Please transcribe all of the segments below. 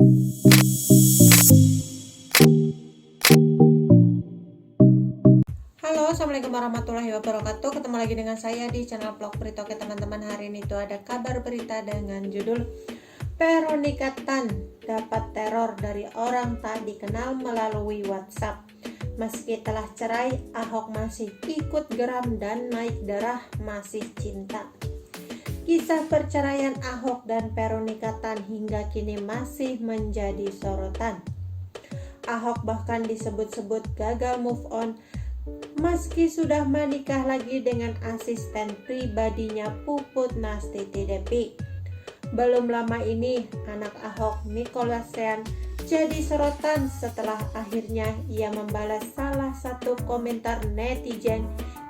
Halo, assalamualaikum warahmatullahi wabarakatuh. Ketemu lagi dengan saya di channel vlog berita. Oke teman-teman, hari ini itu ada kabar berita dengan judul Veronica Tan dapat teror dari orang tak dikenal melalui WhatsApp. Meski telah cerai, Ahok masih ikut geram dan naik darah masih cinta. Kisah perceraian Ahok dan Veronica Tan hingga kini masih menjadi sorotan. Ahok bahkan disebut-sebut gagal move on meski sudah menikah lagi dengan asisten pribadinya Puput Nastiti Devi. Belum lama ini, anak Ahok, Nicolasean, jadi sorotan setelah akhirnya ia membalas salah satu komentar netizen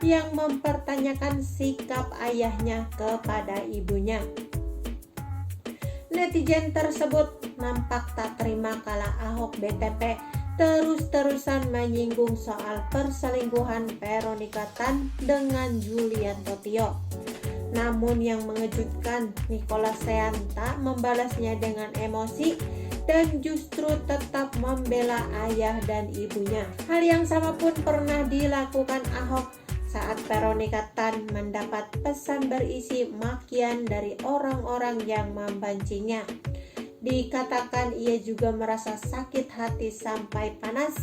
yang mempertanyakan sikap ayahnya kepada ibunya. Netizen tersebut nampak tak terima kala Ahok BTP terus-terusan menyinggung soal perselingkuhan Veronica Tan dengan Julianto Tio. Namun yang mengejutkan, Nicolasean tak membalasnya dengan emosi dan justru tetap membela ayah dan ibunya. Hal yang sama pun pernah dilakukan Ahok saat Veronica Tan mendapat pesan berisi makian dari orang-orang yang membencinya. Dikatakan ia juga merasa sakit hati sampai panas.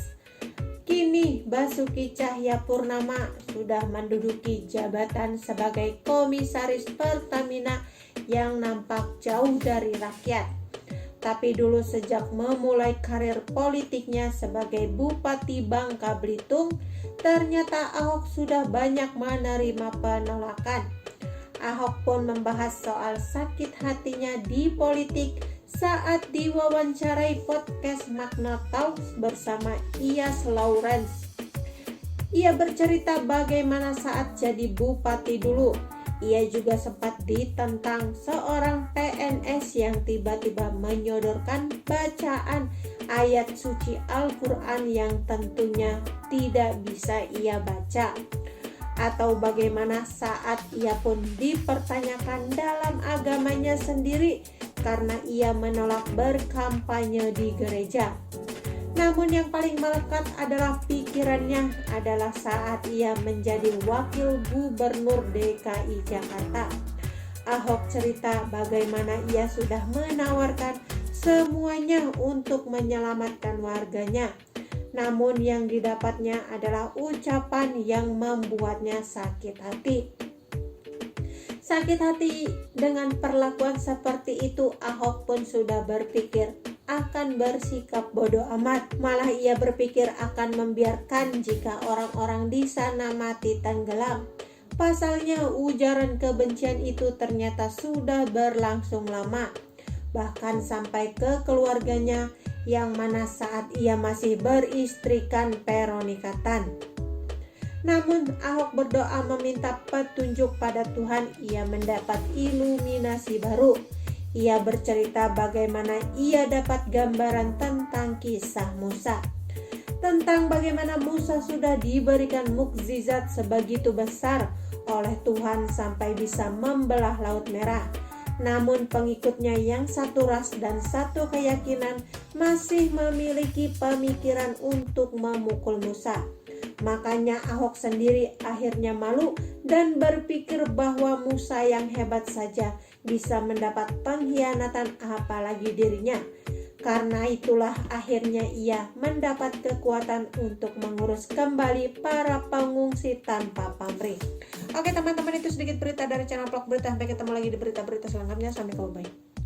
Kini Basuki Cahayapurnama sudah menduduki jabatan sebagai komisaris Pertamina yang nampak jauh dari rakyat. Tapi dulu sejak memulai karir politiknya sebagai Bupati Bangka Belitung, ternyata Ahok sudah banyak menerima penolakan. Ahok pun membahas soal sakit hatinya di politik saat diwawancarai podcast Magna Talks bersama Iyas Lawrence. Ia bercerita bagaimana saat jadi bupati dulu, ia juga sempat ditentang seorang PNS yang tiba-tiba menyodorkan bacaan ayat suci Al-Quran yang tentunya tidak bisa ia baca. Atau bagaimana saat ia pun dipertanyakan dalam agamanya sendiri karena ia menolak berkampanye di gereja. Namun yang paling melekat adalah pikirannya adalah saat ia menjadi wakil gubernur DKI Jakarta. Ahok cerita bagaimana ia sudah menawarkan semuanya untuk menyelamatkan warganya. Namun yang didapatnya adalah ucapan yang membuatnya sakit hati. Sakit hati dengan perlakuan seperti itu, Ahok pun sudah berpikir akan bersikap bodoh amat. Malah ia berpikir akan membiarkan jika orang-orang di sana mati tenggelam. Pasalnya ujaran kebencian itu ternyata sudah berlangsung lama, bahkan sampai ke keluarganya yang mana saat ia masih beristrikan Veronica Tan. Namun Ahok berdoa meminta petunjuk pada Tuhan, ia mendapat iluminasi baru. Ia bercerita bagaimana ia dapat gambaran tentang kisah Musa. Tentang bagaimana Musa sudah diberikan mukjizat sebegitu besar oleh Tuhan sampai bisa membelah Laut Merah. Namun pengikutnya yang satu ras dan satu keyakinan masih memiliki pemikiran untuk memukul Musa. Makanya Ahok sendiri akhirnya malu dan berpikir bahwa Musa yang hebat saja bisa mendapat pengkhianatan apalagi dirinya. Karena itulah akhirnya ia mendapat kekuatan untuk mengurus kembali para pengungsi tanpa pamrih. Oke teman-teman, itu sedikit berita dari channel vlog berita. Sampai ketemu lagi di berita-berita selanjutnya. Sampai jumpa. Bye.